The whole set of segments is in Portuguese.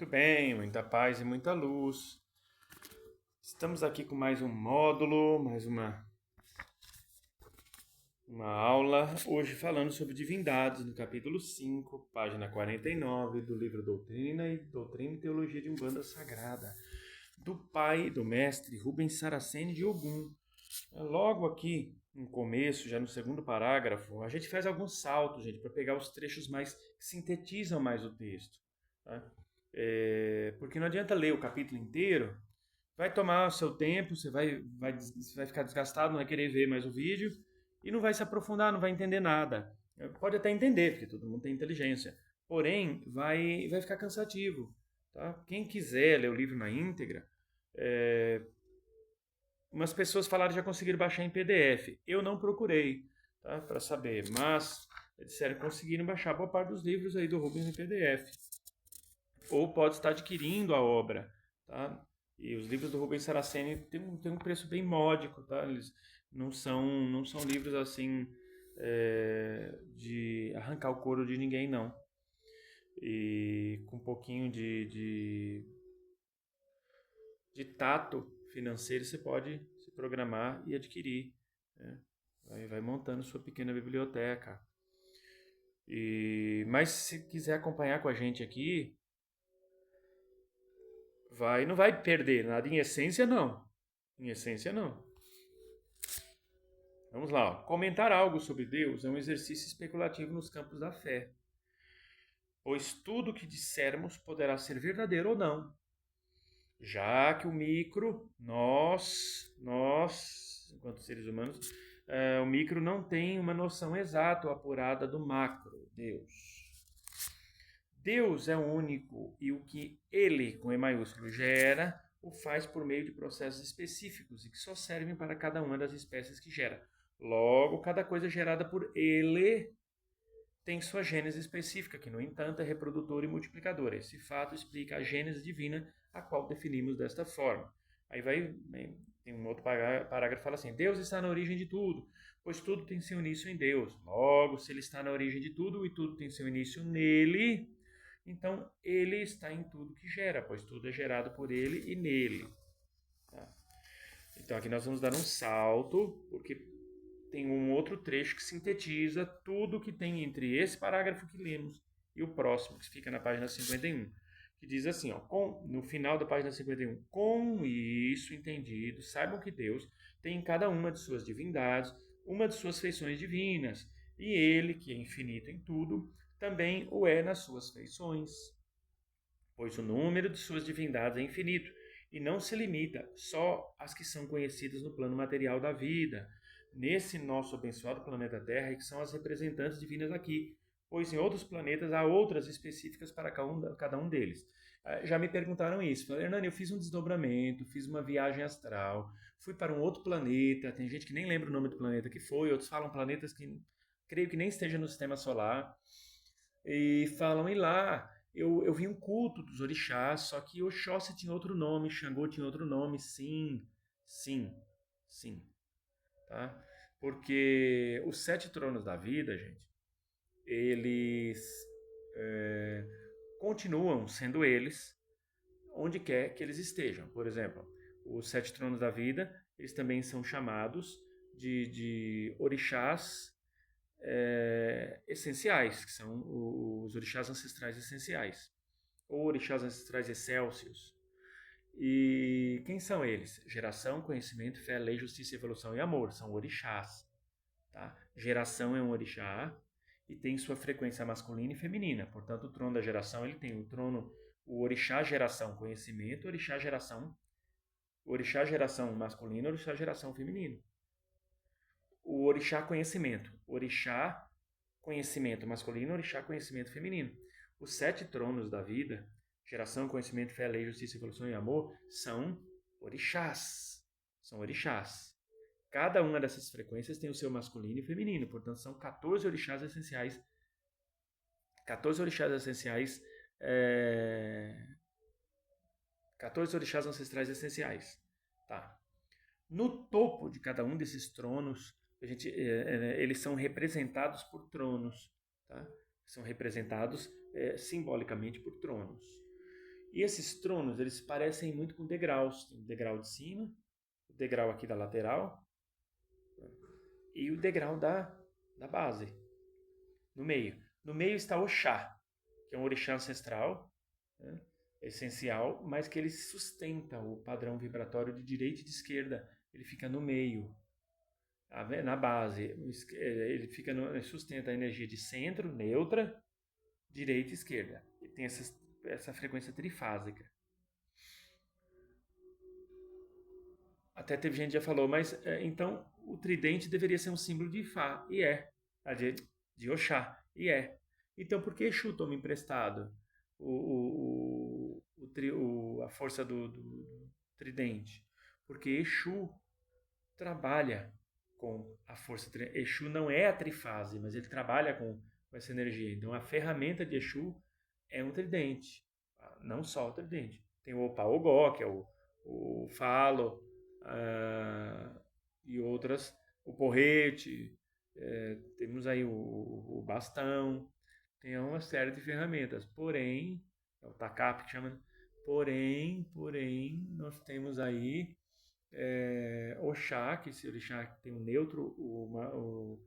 Muito bem, muita paz e muita luz. Estamos aqui com mais um módulo, mais uma aula, hoje falando sobre divindades, no capítulo 5, página 49, do livro Doutrina e Teologia de Umbanda Sagrada, do pai, do mestre Rubens Saraceni de Ogum. Logo aqui, no começo, já no segundo parágrafo, a gente faz alguns saltos, gente, para pegar os trechos mais que sintetizam mais o texto, tá? Porque não adianta ler o capítulo inteiro, vai tomar o seu tempo, você vai ficar desgastado, não vai querer ver mais o vídeo e não vai se aprofundar, não vai entender nada. Pode até entender, porque todo mundo tem inteligência, porém vai ficar cansativo. Tá? Quem quiser ler o livro na íntegra, umas pessoas falaram que já conseguiram baixar em PDF. Eu não procurei, tá, para saber, mas disseram que conseguiram baixar boa parte dos livros aí do Rubens em PDF. Ou pode estar adquirindo a obra, tá? E os livros do Rubens Saraceni têm um preço bem módico, tá? Eles não são livros assim de arrancar o couro de ninguém, não. E com um pouquinho de tato financeiro você pode se programar e adquirir, né? Vai montando sua pequena biblioteca. Mas se quiser acompanhar com a gente aqui, não vai perder nada. Em essência, não. Em essência, não. Vamos lá. Ó. Comentar algo sobre Deus é um exercício especulativo nos campos da fé, pois tudo o que dissermos poderá ser verdadeiro ou não, já que o micro, nós, enquanto seres humanos, o micro não tem uma noção exata ou apurada do macro, Deus. Deus é único e o que Ele, com E maiúsculo, gera, o faz por meio de processos específicos e que só servem para cada uma das espécies que gera. Logo, cada coisa gerada por Ele tem sua gênese específica, que, no entanto, é reprodutora e multiplicadora. Esse fato explica a gênese divina, a qual definimos desta forma. Aí tem um outro parágrafo que fala assim: Deus está na origem de tudo, pois tudo tem seu início em Deus. Logo, se Ele está na origem de tudo e tudo tem seu início nele, então Ele está em tudo que gera, pois tudo é gerado por Ele e nele. Tá? Então aqui nós vamos dar um salto, porque tem um outro trecho que sintetiza tudo que tem entre esse parágrafo que lemos e o próximo, que fica na página 51, que diz assim, ó, no final da página 51, com isso entendido, saibam que Deus tem em cada uma de suas divindades uma de suas feições divinas, e Ele, que é infinito em tudo, também o é nas suas feições, pois o número de suas divindades é infinito, e não se limita só às que são conhecidas no plano material da vida, nesse nosso abençoado planeta Terra, que são as representantes divinas aqui, pois em outros planetas há outras específicas para cada um deles. Já me perguntaram isso. Falaram, Hernani, eu fiz um desdobramento, fiz uma viagem astral, fui para um outro planeta, tem gente que nem lembra o nome do planeta que foi, outros falam planetas que creio que nem esteja no sistema solar, e falam, e lá eu vi um culto dos orixás, só que Oxóssi tinha outro nome, Xangô tinha outro nome, sim, sim, sim. Tá? Porque os 7 tronos da vida, gente, eles continuam sendo eles onde quer que eles estejam. Por exemplo, os 7 tronos da vida, eles também são chamados de orixás essenciais, que são os orixás ancestrais essenciais, ou orixás ancestrais excélsios. E quem são eles? Geração, conhecimento, fé, lei, justiça, evolução e amor. São orixás. Tá? Geração é um orixá e tem sua frequência masculina e feminina. Portanto, o trono da geração ele tem o orixá geração conhecimento, orixá geração masculino, orixá geração feminino. O orixá conhecimento masculino, orixá conhecimento feminino. Os 7 tronos da vida, geração, conhecimento, fé, lei, justiça, evolução e amor, são orixás. São orixás. Cada uma dessas frequências tem o seu masculino e feminino, portanto são 14 orixás essenciais. 14 orixás essenciais. 14 orixás ancestrais essenciais. Tá. No topo de cada um desses tronos, eles são representados por tronos. Tá? São representados simbolicamente por tronos. E esses tronos, eles parecem muito com degraus. Tem o degrau de cima, o degrau aqui da lateral e o degrau da base, no meio. No meio está Oxá, que é um orixá ancestral, né, essencial, mas que ele sustenta o padrão vibratório de direita e de esquerda. Ele fica no meio, na base. Ele sustenta a energia de centro, neutra, direita e esquerda. Ele tem essa frequência trifásica. Até teve gente que já falou, mas então o tridente deveria ser um símbolo de Ifá, e é. De Oxá, e é. Então por que Exu toma emprestado a força do tridente? Porque Exu trabalha com a força tridente. Exu não é a trifase, mas ele trabalha com essa energia. Então a ferramenta de Exu é um tridente, não só o tridente. Tem o Opaogó, que é o falo, e outras, o porrete, temos aí o bastão, tem uma série de ferramentas, porém, é o tacape que chama, porém, nós temos aí Oxá, que esse orixá tem o neutro, o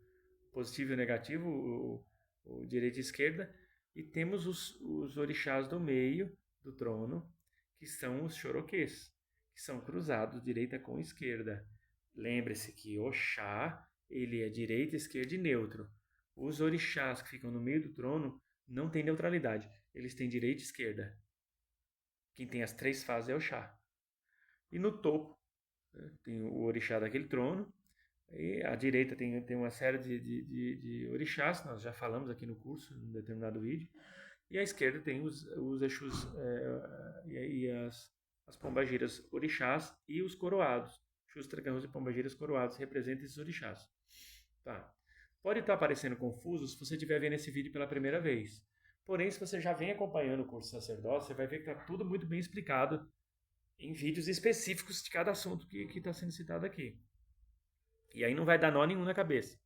positivo e o negativo, o direita e esquerda, e temos os orixás do meio do trono, que são os choroquês, que são cruzados direita com esquerda. Lembre-se que Oxá, ele é direita, esquerda e neutro. Os orixás que ficam no meio do trono não têm neutralidade, eles têm direita e esquerda. Quem tem as três fases é Oxá. E no topo, né, tem o orixá daquele trono, e à direita tem uma série de orixás, nós já falamos aqui no curso, em um determinado vídeo, e à esquerda tem os Exus e as pombagiras orixás e os coroados. Exus, dragões e pombagiras coroados representam esses orixás. Tá. Pode estar parecendo confuso se você estiver vendo esse vídeo pela primeira vez. Porém, se você já vem acompanhando o curso de sacerdócio, você vai ver que está tudo muito bem explicado em vídeos específicos de cada assunto que está sendo citado aqui. E aí não vai dar nó nenhum na cabeça.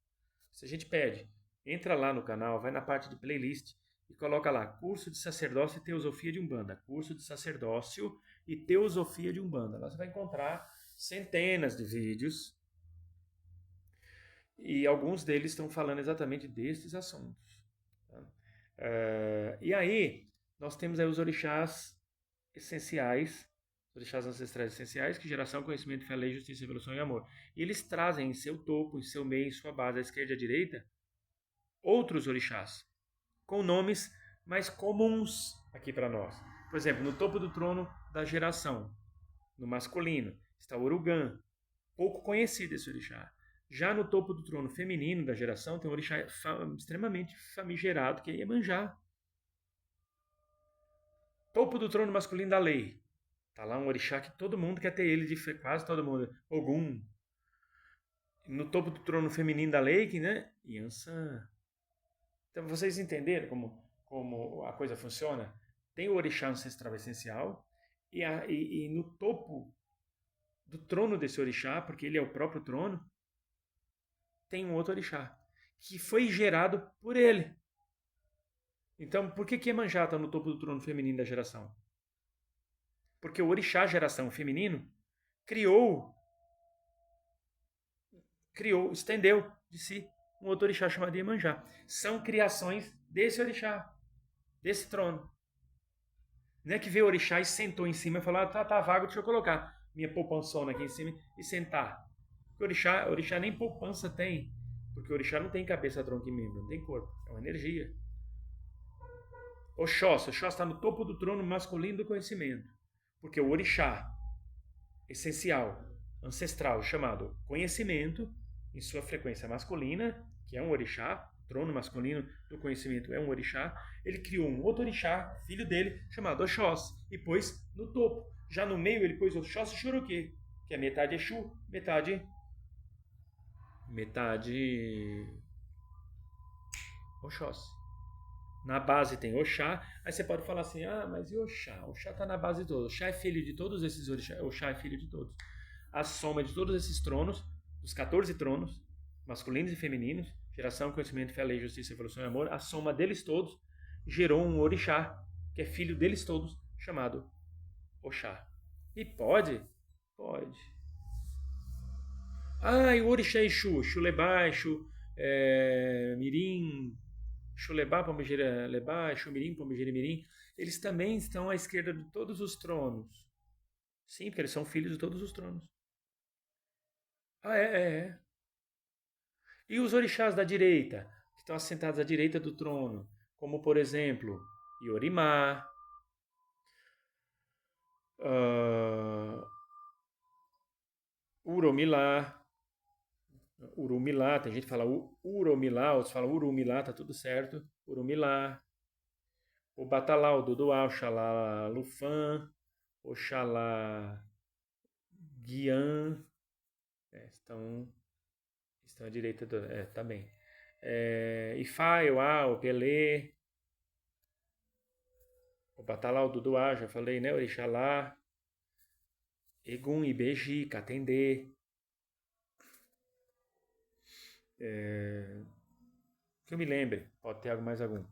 Se a gente pede, entra lá no canal, vai na parte de playlist e coloca lá, curso de sacerdócio e teosofia de Umbanda. Curso de sacerdócio e teosofia de Umbanda. Lá você vai encontrar centenas de vídeos e alguns deles estão falando exatamente destes assuntos. Tá? E aí, nós temos aí os orixás essenciais, os orixás ancestrais essenciais, que geração, conhecimento, fé, lei, justiça, evolução e amor. E eles trazem em seu topo, em seu meio, em sua base, à esquerda e à direita, outros orixás, com nomes mais comuns aqui para nós. Por exemplo, no topo do trono da geração, no masculino, está o Urugã, pouco conhecido esse orixá. Já no topo do trono feminino da geração, tem um orixá extremamente famigerado, que é Iemanjá. Topo do trono masculino da lei, está lá um orixá que todo mundo quer ter ele, quase todo mundo, Ogum. No topo do trono feminino da lei, né, Yansan. Então, vocês entenderam como a coisa funciona? Tem o orixá ancestral essencial e no topo do trono desse orixá, porque ele é o próprio trono, tem um outro orixá que foi gerado por ele. Então, por que Iemanjá está no topo do trono feminino da geração? Porque o orixá geração feminino estendeu de si um outro orixá chamado Iemanjá. São criações desse orixá, desse trono. Não é que veio o orixá e sentou em cima e falou, tá vago, deixa eu colocar minha poupançona aqui em cima e sentar. Porque o orixá nem poupança tem, porque o orixá não tem cabeça, tronco e membro, não tem corpo, é uma energia. Oxóssi está no topo do trono masculino do conhecimento, porque o orixá essencial, ancestral, chamado conhecimento, em sua frequência masculina, que é um orixá, o trono masculino do conhecimento é um orixá, ele criou um outro orixá, filho dele, chamado Oxóssi, e pôs no topo. Já no meio ele pôs Oxóssi e Xuruquê, que é metade Exu, metade Oxóssi. Na base tem Oxá, aí você pode falar assim, mas e Oxá? Oxá está na base de todos. Oxá é filho de todos esses orixás. Oxá é filho de todos. A soma de todos esses tronos, dos 14 tronos, masculinos e femininos, geração, conhecimento, fé, lei, justiça, evolução e amor, a soma deles todos gerou um orixá, que é filho deles todos, chamado Oxá. E pode? Pode. Ah, e o Orixá Exu, Xulebá, Exu, Mirim, Xulebá, Pombagira, Lebá, Exu Mirim, Pombagira Mirim, eles também estão à esquerda de todos os tronos. Sim, porque eles são filhos de todos os tronos. Ah, é. E os orixás da direita, que estão assentados à direita do trono, como por exemplo, Yorimá, uh, Urumilá, Urumilá, tem gente que fala Urumilá, outros falam Urumilá, tá tudo certo. Urumilá, o Batalá, o Duduá, Oxalá Lufã, Oxalá Guian, estão à direita do. Tá bem. Ifá, Euá, o Pelé, o Batalá, o Duduá, já falei, né? Orixalá, Egum, Ibeji, Catendê. Que eu me lembre, pode ter mais algum.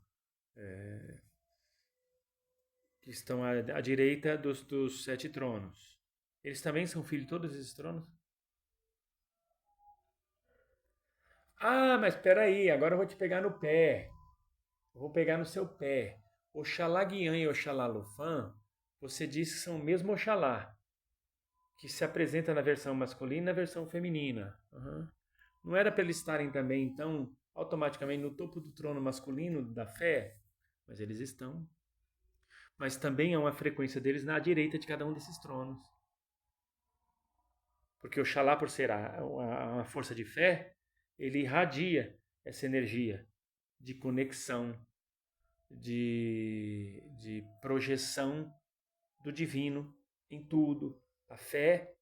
Que estão à direita dos 7 tronos. Eles também são filhos de todos esses tronos? Ah, mas espera aí, agora eu vou te pegar no pé. Eu vou pegar no seu pé. Oxalá Guian e Oxalá Lufã, você disse que são o mesmo Oxalá, que se apresenta na versão masculina e na versão feminina. Uhum. Não era para eles estarem também, então, automaticamente no topo do trono masculino da fé? Mas eles estão. Mas também há uma frequência deles na direita de cada um desses tronos. Porque Oxalá, por ser a força de fé, ele irradia essa energia de conexão, de projeção do divino em tudo. A fé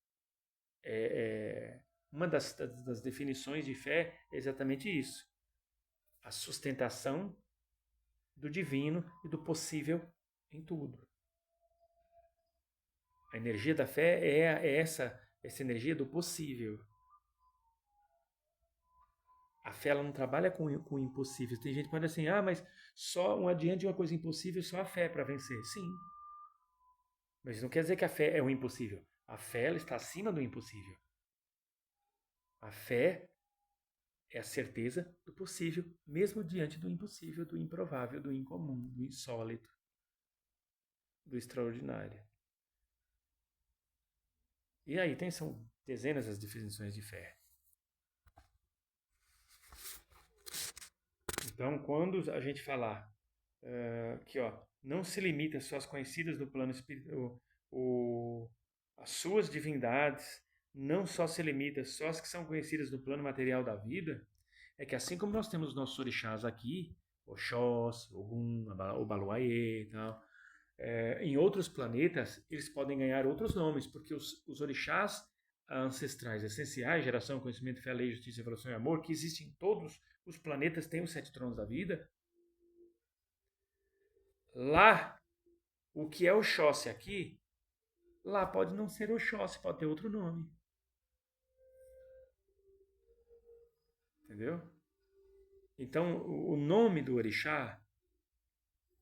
uma das definições de fé é exatamente isso: a sustentação do divino e do possível em tudo. A energia da fé é essa energia do possível. A fé ela não trabalha com o impossível. Tem gente que pode assim, mas só um adiante de uma coisa impossível, só a fé para vencer. Sim. Mas não quer dizer que a fé é o impossível. A fé ela está acima do impossível. A fé é a certeza do possível, mesmo diante do impossível, do improvável, do incomum, do insólito, do extraordinário. E aí são dezenas as definições de fé. Então, quando a gente falar que não se limita só às conhecidas do plano espiritual, as suas divindades não só se limita só às que são conhecidas no plano material da vida, é que assim como nós temos os nossos orixás aqui, Oxós, Ogum, Obaluayê e tal, em outros planetas eles podem ganhar outros nomes, porque os orixás ancestrais essenciais, geração, conhecimento, fé, lei, justiça, evolução e amor, que existem em todos os planetas, têm os 7 tronos da vida. Lá, o que é Oxóssi aqui, lá pode não ser Oxóssi, pode ter outro nome. Entendeu? Então, o nome do orixá,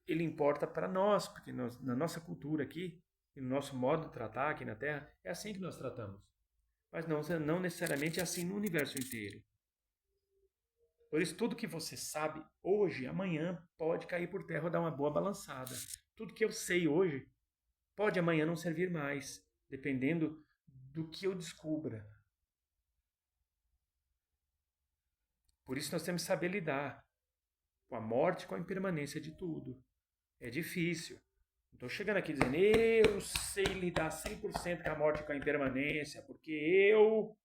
ele importa para nós, porque na nossa cultura aqui, e no nosso modo de tratar aqui na Terra, é assim que nós tratamos. Mas não necessariamente é assim no universo inteiro. Por isso, tudo que você sabe hoje, amanhã, pode cair por terra ou dar uma boa balançada. Tudo que eu sei hoje, pode amanhã não servir mais, dependendo do que eu descubra. Por isso nós temos que saber lidar com a morte, com a impermanência de tudo. É difícil. Não estou chegando aqui dizendo, eu sei lidar 100% com a morte e com a impermanência, porque eu...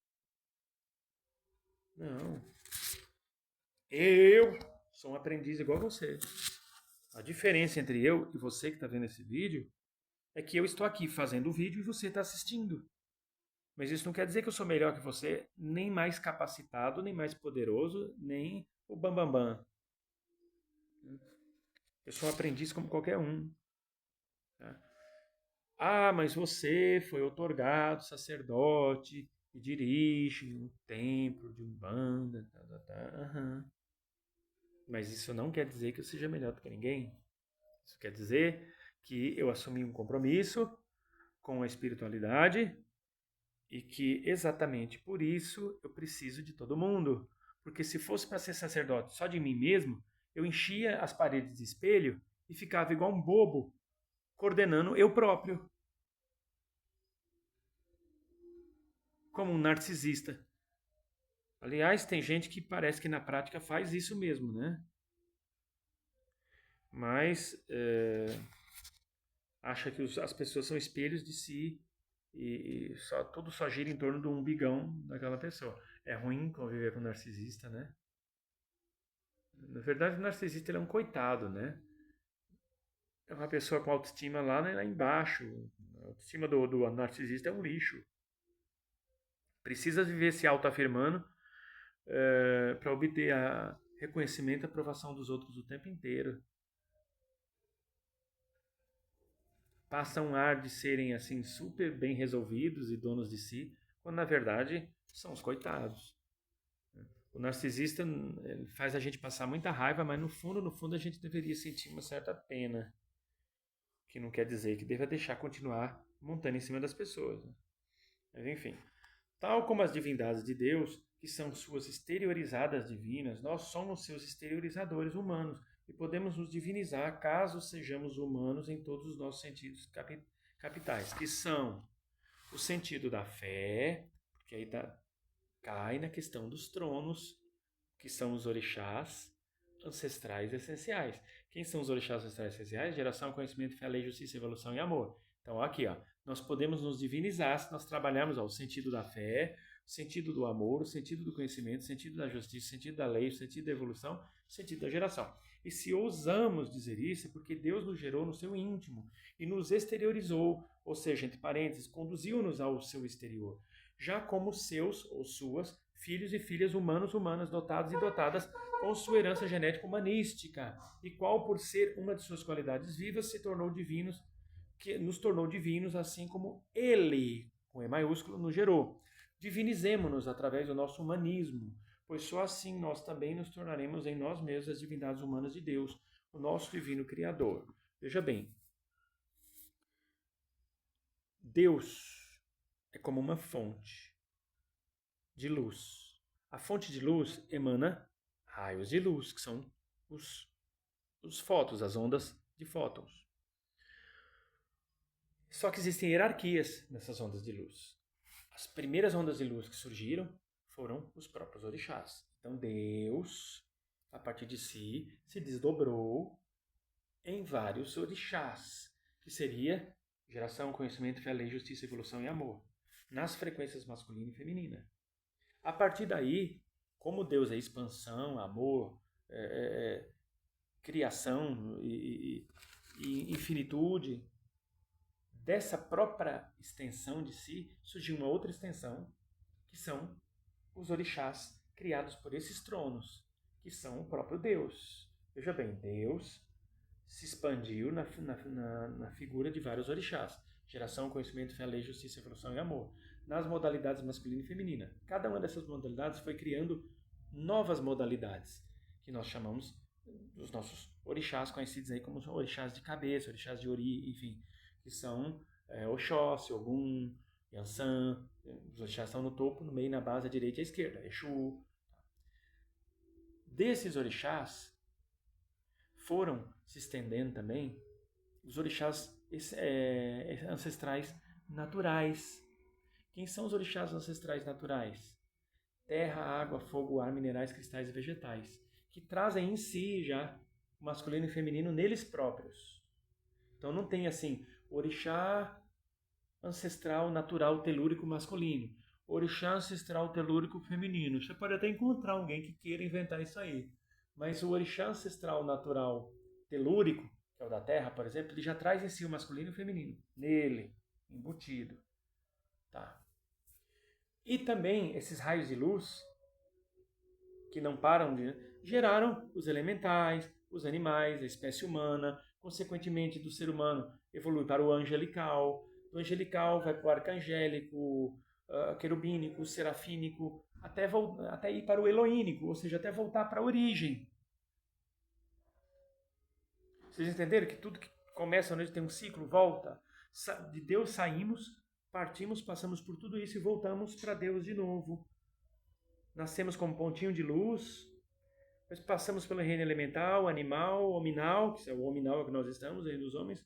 Não. Eu sou um aprendiz igual a você. A diferença entre eu e você que está vendo esse vídeo é que eu estou aqui fazendo o vídeo e você está assistindo. Mas isso não quer dizer que eu sou melhor que você, nem mais capacitado, nem mais poderoso, nem o bambambam. Eu sou um aprendiz como qualquer um. Tá? Mas você foi outorgado sacerdote e dirige um templo de Umbanda. Uhum. Mas isso não quer dizer que eu seja melhor do que ninguém. Isso quer dizer que eu assumi um compromisso com a espiritualidade e que exatamente por isso eu preciso de todo mundo. Porque se fosse para ser sacerdote só de mim mesmo, eu enchia as paredes de espelho e ficava igual um bobo, coordenando eu próprio, como um narcisista. Aliás, tem gente que parece que na prática faz isso mesmo, né? Mas acha que as pessoas são espelhos de si e tudo só gira em torno do umbigão daquela pessoa. É ruim conviver com um narcisista, né? Na verdade, o narcisista ele é um coitado, né? É uma pessoa com autoestima lá embaixo. A autoestima do narcisista é um lixo. Precisa viver se autoafirmando para obter reconhecimento e aprovação dos outros o tempo inteiro. Passa um ar de serem assim super bem resolvidos e donos de si, quando na verdade são os coitados. O narcisista faz a gente passar muita raiva, mas no fundo a gente deveria sentir uma certa pena, que não quer dizer que deva deixar continuar montando em cima das pessoas. Né? Mas enfim, tal como as divindades de Deus, que são suas exteriorizadas divinas, nós somos seus exteriorizadores humanos e podemos nos divinizar caso sejamos humanos em todos os nossos sentidos capitais, que são o sentido da fé, porque aí cai na questão dos tronos, que são os orixás ancestrais essenciais. Quem são os orixás ancestrais essenciais? Geração, conhecimento, fé, lei, justiça, evolução e amor. Então, aqui, nós podemos nos divinizar se nós trabalharmos o sentido da fé, o sentido do amor, o sentido do conhecimento, o sentido da justiça, o sentido da lei, o sentido da evolução, o sentido da geração. E se ousamos dizer isso, é porque Deus nos gerou no seu íntimo e nos exteriorizou, ou seja, entre parênteses, conduziu-nos ao seu exterior, já como seus ou suas filhos e filhas humanas, dotados e dotadas com sua herança genética humanística, e qual, por ser uma de suas qualidades vivas, se tornou divinos, que nos tornou divinos, assim como Ele, com E maiúsculo, nos gerou. Divinizemo-nos através do nosso humanismo, pois só assim nós também nos tornaremos em nós mesmos as divindades humanas de Deus, o nosso divino Criador. Veja bem, Deus é como uma fonte de luz. A fonte de luz emana raios de luz, que são os fótons, as ondas de fótons. Só que existem hierarquias nessas ondas de luz. As primeiras ondas de luz que surgiram foram os próprios orixás. Então Deus, a partir de si, se desdobrou em vários orixás, que seria geração, conhecimento, fé, lei, justiça, evolução e amor, nas frequências masculina e feminina. A partir daí, como Deus é expansão, amor, criação e infinitude, dessa própria extensão de si, surgiu uma outra extensão, que são os orixás criados por esses tronos, que são o próprio Deus. Veja bem, Deus se expandiu na figura de vários orixás. Geração, conhecimento, fé, lei, justiça, evolução e amor. Nas modalidades masculina e feminina. Cada uma dessas modalidades foi criando novas modalidades, que nós chamamos dos nossos orixás, conhecidos aí como orixás de cabeça, orixás de ori, enfim, que são Oxóssi, Ogum, Yansan. Os orixás estão no topo, no meio, na base, à direita e à esquerda. Exu. Desses orixás foram se estendendo também os orixás ancestrais naturais. Quem são os orixás ancestrais naturais? Terra, água, fogo, ar, minerais, cristais e vegetais, que trazem em si já o masculino e o feminino neles próprios. Então não tem assim, orixá ancestral natural telúrico masculino, orixá ancestral telúrico feminino. Você pode até encontrar alguém que queira inventar isso aí. Mas o orixá ancestral natural telúrico, que é o da Terra, por exemplo, ele já traz em si o masculino e o feminino, nele, embutido. Tá. E também esses raios de luz, que não param de... geraram os elementais, os animais, a espécie humana, consequentemente do ser humano evolui para o angelical, do angelical vai para o arcangélico, querubínico, serafínico, até ir para o eloínico, ou seja, até voltar para a origem. Vocês entenderam que tudo que começa onde tem um ciclo, volta. De Deus saímos, partimos, passamos por tudo isso e voltamos para Deus de novo. Nascemos como pontinho de luz, depois passamos pelo reino elemental, animal, hominal, que é o hominal que nós estamos, reino dos homens.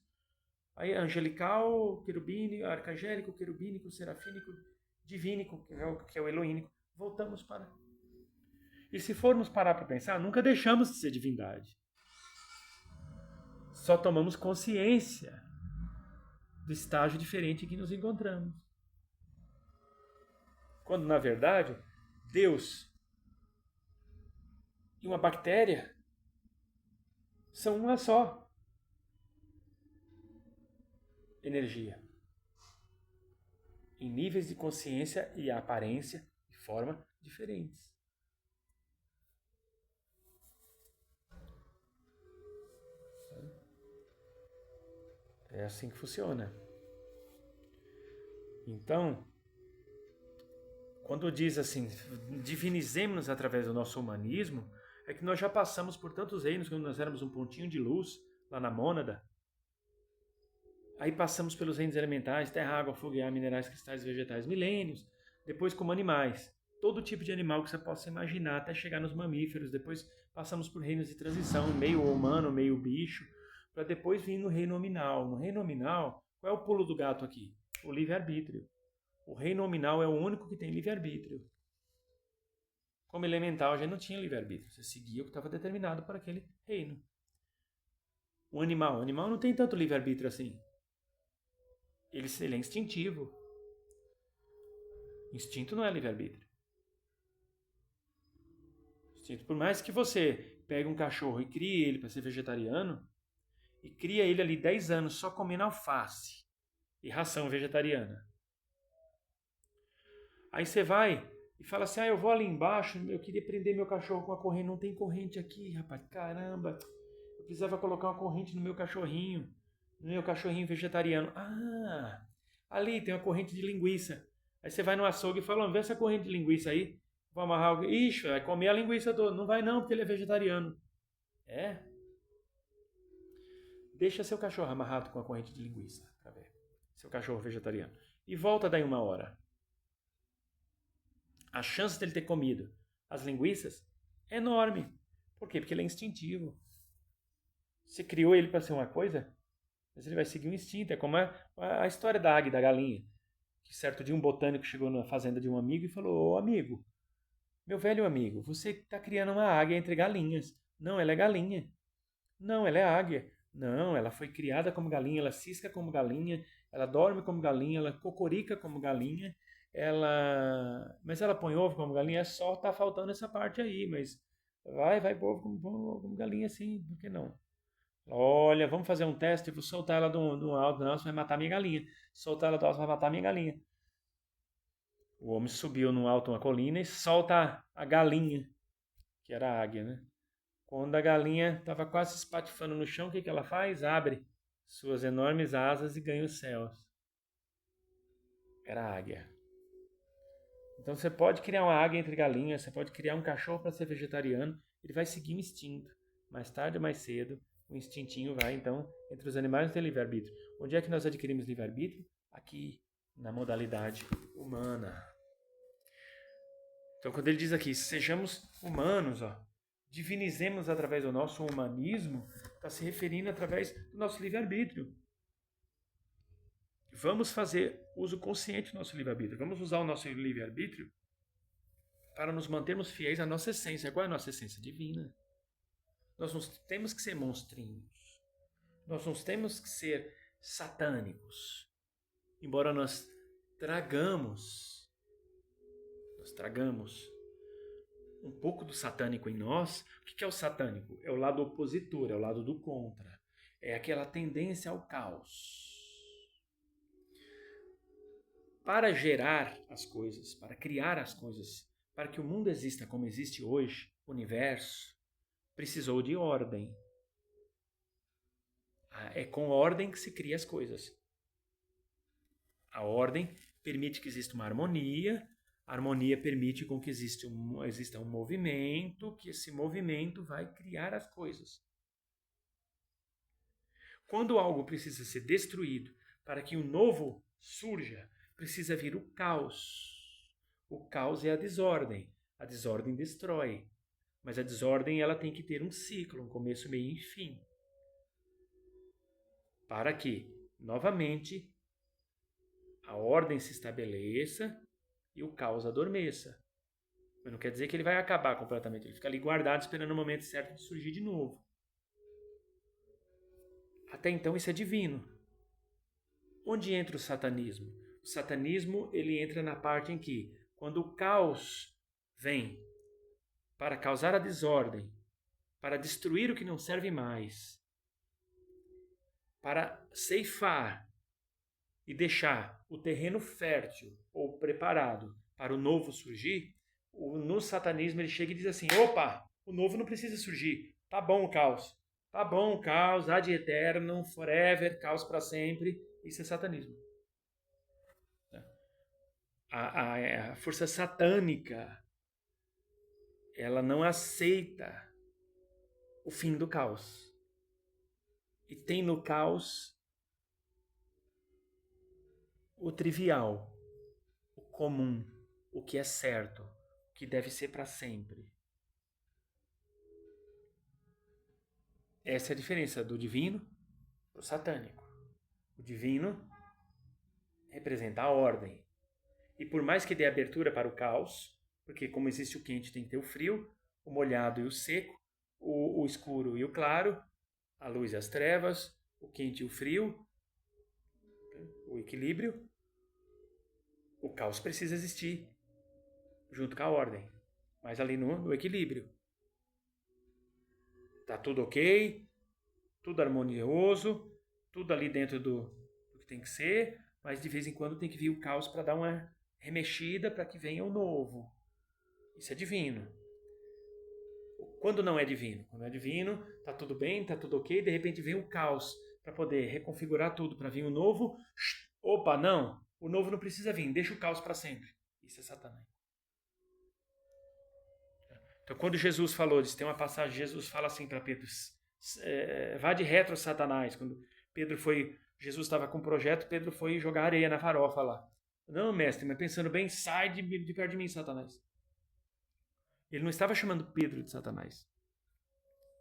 Aí angelical, querubínico, arcangélico, querubínico, serafínico, divínico, que é o eloínico. Voltamos para... E se formos parar para pensar, nunca deixamos de ser divindade. Só tomamos consciência do estágio diferente em que nos encontramos. Quando, na verdade, Deus e uma bactéria são uma só energia. Em níveis de consciência e aparência e forma diferentes. É assim que funciona. Então, quando diz assim, divinizemos-nos através do nosso humanismo, é que nós já passamos por tantos reinos, quando nós éramos um pontinho de luz, lá na mônada. Aí passamos pelos reinos elementais, terra, água, fogo e ar, minerais, cristais, vegetais, milênios. Depois como animais, todo tipo de animal que você possa imaginar, até chegar nos mamíferos. Depois passamos por reinos de transição, meio humano, meio bicho, para depois vir no reino nominal. No reino nominal, qual é o pulo do gato aqui? O livre-arbítrio. O reino nominal é o único que tem livre-arbítrio. Como elemental já não tinha livre-arbítrio. Você seguia o que estava determinado para aquele reino. O animal não tem tanto livre-arbítrio assim. Ele é instintivo. Instinto não é livre-arbítrio. Instinto, por mais que você pegue um cachorro e crie ele para ser vegetariano, e cria ele ali 10 anos só comendo alface e ração vegetariana. Aí você vai e fala assim, eu vou ali embaixo, eu queria prender meu cachorro com a corrente, não tem corrente aqui, rapaz, caramba, eu precisava colocar uma corrente no meu cachorrinho vegetariano. Ah, ali tem uma corrente de linguiça. Aí você vai no açougue e fala, vê essa corrente de linguiça aí, vou amarrar algo, ixi, vai comer a linguiça toda. Não vai não, porque ele é vegetariano. É? Deixa seu cachorro amarrado com a corrente de linguiça, pra ver. Seu cachorro vegetariano. E volta daí 1 hora. A chance dele ter comido as linguiças é enorme. Por quê? Porque ele é instintivo. Você criou ele para ser uma coisa, mas ele vai seguir um instinto. É como a história da águia e da galinha. Que certo dia um botânico chegou na fazenda de um amigo e falou, ô amigo, meu velho amigo, você está criando uma águia entre galinhas. Não, ela é galinha. Não, ela é águia. Não, ela foi criada como galinha, ela cisca como galinha, ela dorme como galinha, ela cocorica como galinha, mas ela põe ovo como galinha, só tá faltando essa parte aí, mas vai pôr ovo como galinha sim, por que não? Olha, vamos fazer um teste, vou soltar ela de um alto, não, você vai matar minha galinha. Soltar ela do alto, vai matar minha galinha. O homem subiu no alto uma colina e solta a galinha, que era a águia, né? Quando a galinha estava quase espatifando no chão, o que ela faz? Abre suas enormes asas e ganha os céus. Era a águia. Então você pode criar uma águia entre galinhas, você pode criar um cachorro para ser vegetariano, ele vai seguir um instinto. Mais tarde ou mais cedo, o instintinho vai, então, entre os animais não tem livre-arbítrio. Onde é que nós adquirimos livre-arbítrio? Aqui, na modalidade humana. Então, quando ele diz aqui, sejamos humanos, divinizemos através do nosso humanismo, está se referindo através do nosso livre-arbítrio. Vamos fazer uso consciente do nosso livre-arbítrio. Vamos usar o nosso livre-arbítrio para nos mantermos fiéis à nossa essência. Qual é a nossa essência? Divina. Nós não temos que ser monstrinhos. Nós não temos que ser satânicos. Embora nós tragamos um pouco do satânico em nós. O que é o satânico? É o lado opositor, é o lado do contra. É aquela tendência ao caos. Para gerar as coisas, para criar as coisas, para que o mundo exista como existe hoje, o universo, precisou de ordem. É com ordem que se cria as coisas. A ordem permite que exista uma harmonia. A harmonia permite com que exista um movimento, que esse movimento vai criar as coisas. Quando algo precisa ser destruído para que o novo surja, precisa vir o caos. O caos é a desordem. A desordem destrói. Mas a desordem ela tem que ter um ciclo, um começo, meio e fim. Para que, novamente, a ordem se estabeleça e o caos adormeça. Mas não quer dizer que ele vai acabar completamente. Ele fica ali guardado esperando o momento certo de surgir de novo. Até então isso é divino. Onde entra o satanismo? O satanismo ele entra na parte em que, quando o caos vem para causar a desordem, para destruir o que não serve mais, para ceifar e deixar o terreno fértil ou preparado para o novo surgir, no satanismo ele chega e diz assim, opa, o novo não precisa surgir, tá bom o caos. Tá bom, caos, ad eternum, forever, caos para sempre. Isso é satanismo. A força satânica, ela não aceita o fim do caos. E tem no caos o trivial, o comum, o que é certo, o que deve ser para sempre. Essa é a diferença do divino para o satânico. O divino representa a ordem. E por mais que dê abertura para o caos, porque como existe o quente tem que ter o frio, o molhado e o seco, o escuro e o claro, a luz e as trevas, o quente e o frio, o equilíbrio, o caos precisa existir junto com a ordem, mas ali no equilíbrio. Tá tudo ok, tudo harmonioso, tudo ali dentro do que tem que ser, mas de vez em quando tem que vir o caos para dar uma remexida para que venha o novo. Isso é divino. Quando não é divino? Quando é divino, tá tudo bem, tá tudo ok, de repente vem o caos para poder reconfigurar tudo, para vir o novo. Opa, não, o novo não precisa vir, deixa o caos para sempre. Isso é Satanás. Então, quando Jesus falou disso, tem uma passagem, Jesus fala assim para Pedro, vá de retro, Satanás. Quando Jesus estava com um projeto, Pedro foi jogar areia na farofa lá. Não, mestre, mas pensando bem, sai de perto de mim, Satanás. Ele não estava chamando Pedro de Satanás.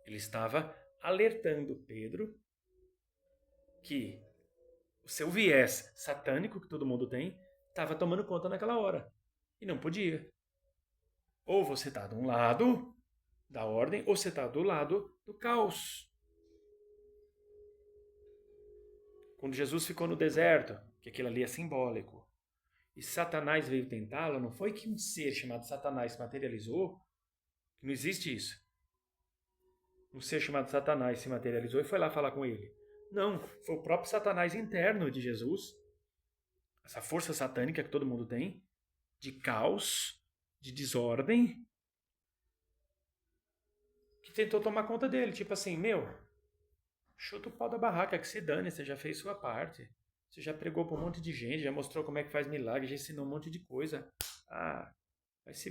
Ele estava alertando Pedro que o seu viés satânico, que todo mundo tem, estava tomando conta naquela hora. E não podia. Ou você está de um lado da ordem, ou você está do lado do caos. Quando Jesus ficou no deserto, que aquilo ali é simbólico, e Satanás veio tentá-lo, não foi que um ser chamado Satanás se materializou, que não existe isso. Um ser chamado Satanás se materializou e foi lá falar com ele. Não, foi o próprio Satanás interno de Jesus, essa força satânica que todo mundo tem, de caos, de desordem, que tentou tomar conta dele. Tipo assim, chuta o pau da barraca, que se dane, você já fez sua parte. Você já pregou para um monte de gente, já mostrou como é que faz milagre, já ensinou um monte de coisa.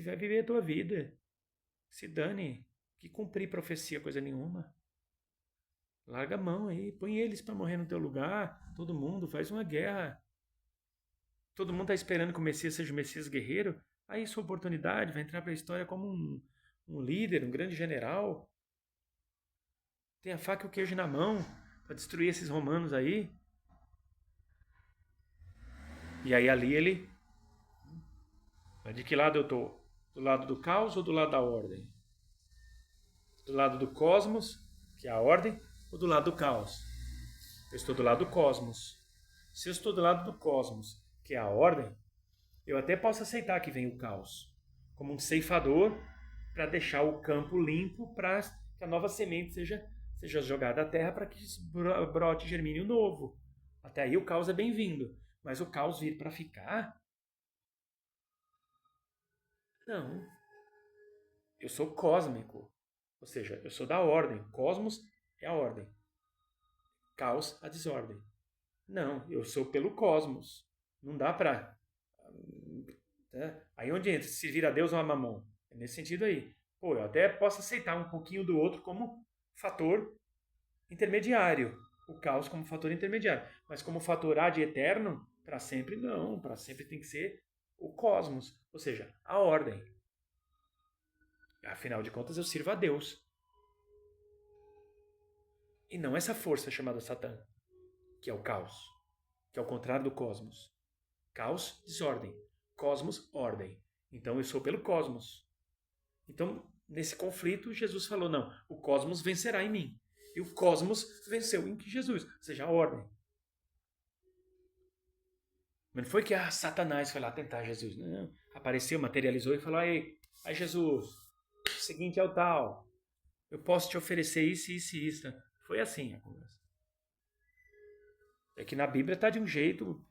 Vai viver a tua vida. Se dane, que cumprir profecia coisa nenhuma. Larga a mão aí, põe eles para morrer no teu lugar, todo mundo, faz uma guerra. Todo mundo está esperando que o Messias seja o Messias guerreiro. Aí sua oportunidade vai entrar para a história como um líder, um grande general. Tem a faca e o queijo na mão para destruir esses romanos aí. E aí ali ele... Mas de que lado eu estou? Do lado do caos ou do lado da ordem? Do lado do cosmos, que é a ordem, ou do lado do caos? Eu estou do lado do cosmos. Se eu estou do lado do cosmos, que é a ordem, eu até posso aceitar que vem o caos como um ceifador para deixar o campo limpo para que a nova semente seja jogada à terra para que brote e germine o novo. Até aí o caos é bem-vindo. Mas o caos vir para ficar? Não. Eu sou cósmico. Ou seja, eu sou da ordem. Cosmos é a ordem. Caos, a desordem. Não, eu sou pelo cosmos. Não dá para... Aí onde entra? Servir a Deus ou a Mamon? É nesse sentido aí. Eu até posso aceitar um pouquinho do outro como fator intermediário. o caos como fator intermediário. Mas como fator ad eterno, para sempre não. Para sempre tem que ser o cosmos, ou seja, a ordem. Afinal de contas, eu sirvo a Deus. E não essa força chamada Satã, que é o caos, que é o contrário do cosmos. Caos, desordem. Cosmos, ordem. Então eu sou pelo cosmos. Então, nesse conflito, Jesus falou, não, o cosmos vencerá em mim. E o cosmos venceu em Jesus, ou seja, a ordem. Mas não foi que Satanás foi lá tentar Jesus. Não, apareceu, materializou e falou, aí Jesus, o seguinte é o tal, eu posso te oferecer isso, isso e isso. Foi assim a conversa. É que na Bíblia está de um jeito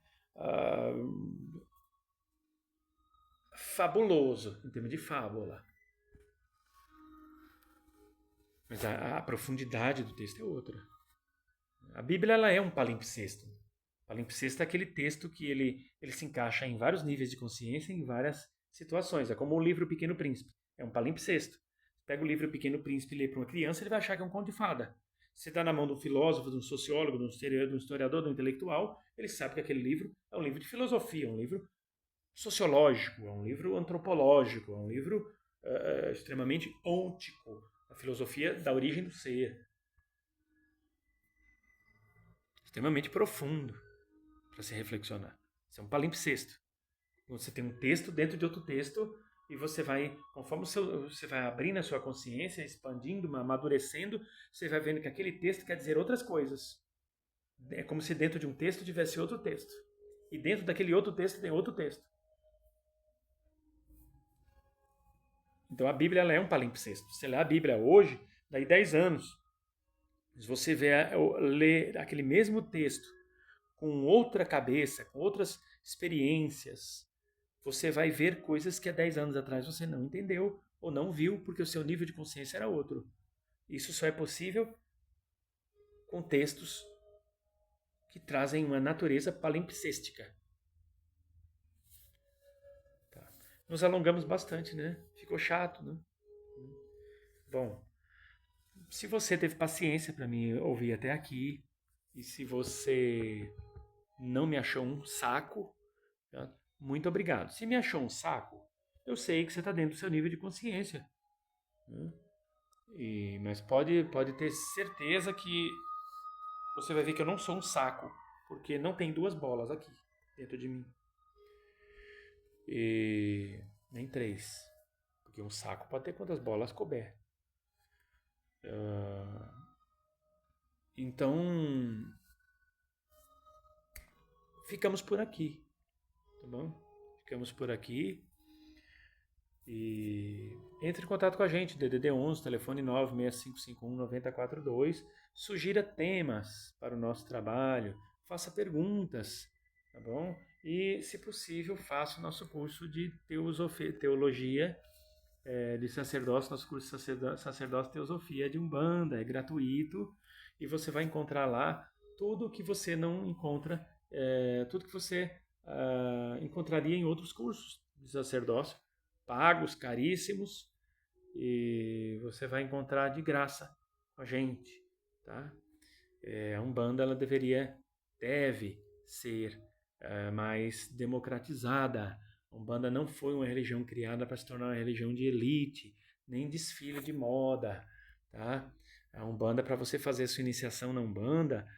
fabuloso, em termos de fábula. Mas a profundidade do texto é outra. A Bíblia ela é um palimpsesto. Palimpsesto é aquele texto que ele se encaixa em vários níveis de consciência, em várias situações. É como o livro Pequeno Príncipe. É um palimpsesto. Pega o livro Pequeno Príncipe e lê para uma criança, ele vai achar que é um conto de fada. Se está na mão de um filósofo, de um sociólogo, de um historiador, de um intelectual, ele sabe que aquele livro é um livro de filosofia, é um livro sociológico, é um livro antropológico, é um livro extremamente ôntico, a filosofia da origem do ser. Extremamente profundo para se reflexionar. Isso é um palimpsesto. Você tem um texto dentro de outro texto e você vai, conforme você vai abrindo a sua consciência, expandindo, amadurecendo, você vai vendo que aquele texto quer dizer outras coisas. É como se dentro de um texto tivesse outro texto. E dentro daquele outro texto tem outro texto. Então a Bíblia ela é um palimpsesto. Você lê a Bíblia hoje, daí 10 anos, se você lê aquele mesmo texto com outra cabeça, com outras experiências, você vai ver coisas que há 10 anos atrás você não entendeu ou não viu porque o seu nível de consciência era outro. Isso só é possível com textos que trazem uma natureza palimpséstica. Tá. Nos alongamos bastante, né? Ficou chato, né? Bom, se você teve paciência para me ouvir até aqui e se você não me achou um saco, tá? Muito obrigado. Se me achou um saco, eu sei que você está dentro do seu nível de consciência. Né? Mas pode ter certeza que você vai ver que eu não sou um saco, porque não tem duas bolas aqui dentro de mim. Nem 3. Porque um saco pode ter quantas bolas couber. Então, ficamos por aqui. Tá bom? Ficamos por aqui. E entre em contato com a gente, DDD 11, telefone 96551-9042. Sugira temas para o nosso trabalho, faça perguntas, tá bom? E, se possível, faça o nosso curso de teologia de sacerdócio, nosso curso de sacerdócio e teosofia de Umbanda, é gratuito e você vai encontrar lá tudo que você não encontra, tudo que você encontraria em outros cursos de sacerdócio, pagos, caríssimos, e você vai encontrar de graça com a gente, tá? A Umbanda ela deve ser mais democratizada. A Umbanda não foi uma religião criada para se tornar uma religião de elite, nem desfile de moda, tá? A Umbanda, para você fazer a sua iniciação na Umbanda,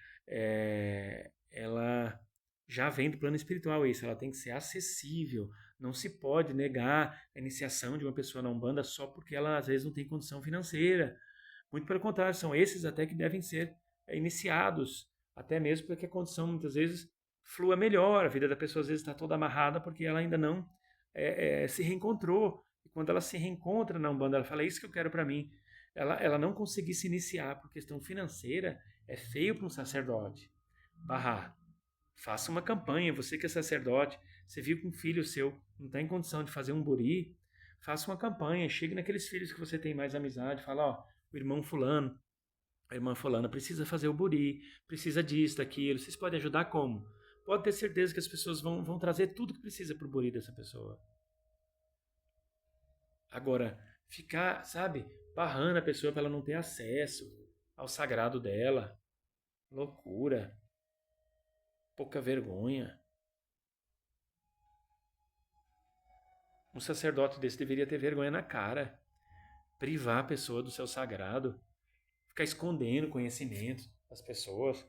ela já vem do plano espiritual isso, ela tem que ser acessível, não se pode negar a iniciação de uma pessoa na Umbanda só porque ela às vezes não tem condição financeira. Muito pelo contrário, são esses até que devem ser iniciados, até mesmo porque a condição muitas vezes flua melhor, a vida da pessoa às vezes está toda amarrada porque ela ainda não se reencontrou. E quando ela se reencontra na Umbanda, ela fala, é isso que eu quero para mim. Ela não conseguir se iniciar por questão financeira, é feio para um sacerdote. Barrar. Faça uma campanha, você que é sacerdote, você viu que um filho seu não está em condição de fazer um buri, faça uma campanha, chegue naqueles filhos que você tem mais amizade, fala, ó, o irmão fulano, a irmã fulana precisa fazer o buri, precisa disso, daquilo, vocês podem ajudar como? Pode ter certeza que as pessoas vão trazer tudo que precisa para o buri dessa pessoa. Agora, ficar, sabe, barrando a pessoa para ela não ter acesso ao sagrado dela, Loucura. Pouca vergonha. Um sacerdote desse deveria ter vergonha na cara. Privar a pessoa do seu sagrado. Ficar escondendo conhecimento das pessoas.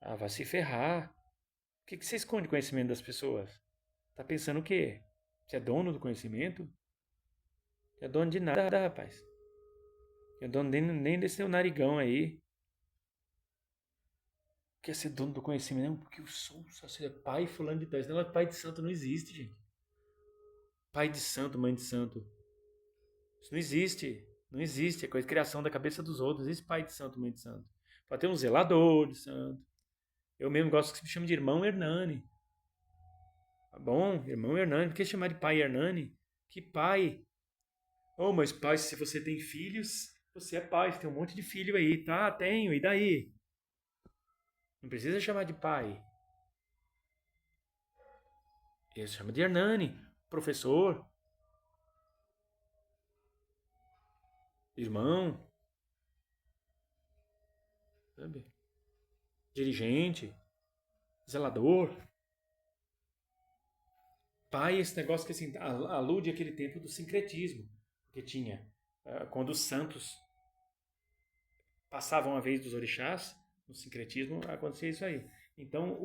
Ah, vai se ferrar. Por que você esconde o conhecimento das pessoas? Tá pensando o quê? Você é dono do conhecimento? Você é dono de nada, rapaz. Você é dono nem desse seu narigão aí. Quer ser dono do conhecimento? Não, porque eu sou sacerdote, pai fulano de tal. Esse negócio de pai de santo não existe, gente. Pai de santo, mãe de santo. Isso não existe. Não existe. É coisa de criação da cabeça dos outros. Não existe pai de santo, mãe de santo. Pode ter um zelador de santo. Eu mesmo gosto que se me chame de irmão Hernani. Tá bom? Irmão Hernani. Por que chamar de pai Hernani? Que pai? Oh, mas pai, se você tem filhos, você é pai. Você tem um monte de filho aí. Tá, tenho. E daí? Não precisa chamar de pai. Ele chama de Hernani. Professor. Irmão. Sabe? Dirigente. Zelador. Pai, esse negócio que assim, alude àquele tempo do sincretismo. Que tinha. Quando os santos passavam a vez dos orixás, no sincretismo acontecia isso aí. Então,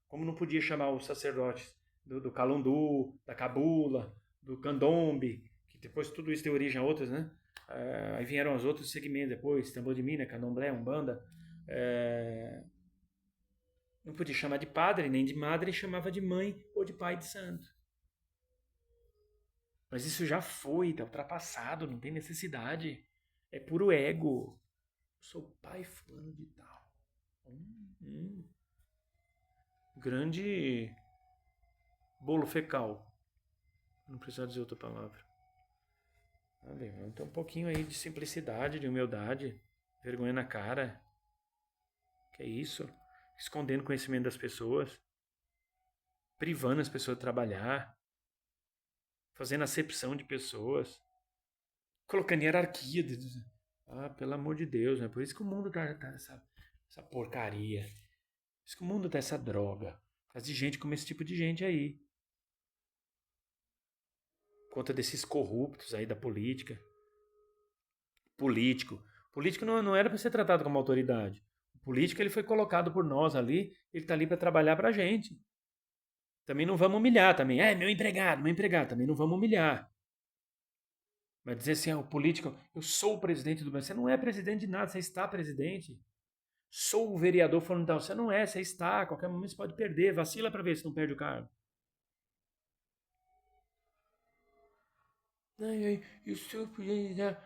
como não podia chamar os sacerdotes do Calundu, da Cabula, do Candombe, que depois tudo isso deu origem a outros, né? Aí vieram os outros segmentos depois, Tambor de Mina, Candomblé, Umbanda. Não podia chamar de padre, nem de madre, chamava de mãe ou de pai de santo. Mas isso já foi, está ultrapassado, não tem necessidade. É puro ego. Sou pai fulano de tal. Grande bolo fecal. Não precisa dizer outra palavra. Então um pouquinho aí de simplicidade, de humildade, vergonha na cara. Que é isso? Escondendo conhecimento das pessoas, privando as pessoas de trabalhar, fazendo acepção de pessoas, colocando hierarquia. Pelo amor de Deus, né? Por isso que o mundo tá essa porcaria. Por isso que o mundo tá essa droga. Por causa de gente como esse tipo de gente aí. Conta desses corruptos aí da política. Político não era para ser tratado como autoridade. O político ele foi colocado por nós ali, ele tá ali para trabalhar pra gente. Também não vamos humilhar também. Meu empregado, também não vamos humilhar. Mas dizer assim, o político, eu sou o presidente do Brasil. Você não é presidente de nada, você está presidente. Sou o vereador falando tal. Você não é, você está. A qualquer momento você pode perder. Vacila para ver se não perde o cargo. Eu sou o presidente.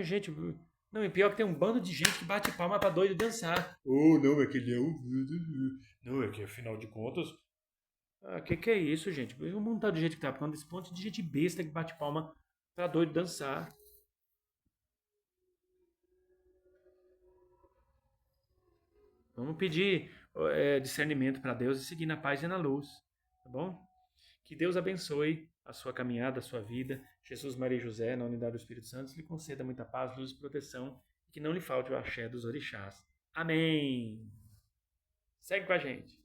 Gente. Não, e pior que tem um bando de gente que bate palma pra doido dançar. Não, é que ele é o. Não, é que afinal de contas. Que é isso, gente? O mundo tá do jeito que tá. Por causa desse ponto de gente besta que bate palma pra doido dançar. Vamos pedir discernimento para Deus e seguir na paz e na luz, tá bom? Que Deus abençoe a sua caminhada, a sua vida. Jesus, Maria e José, na unidade do Espírito Santo, lhe conceda muita paz, luz e proteção e que não lhe falte o axé dos orixás. Amém! Segue com a gente.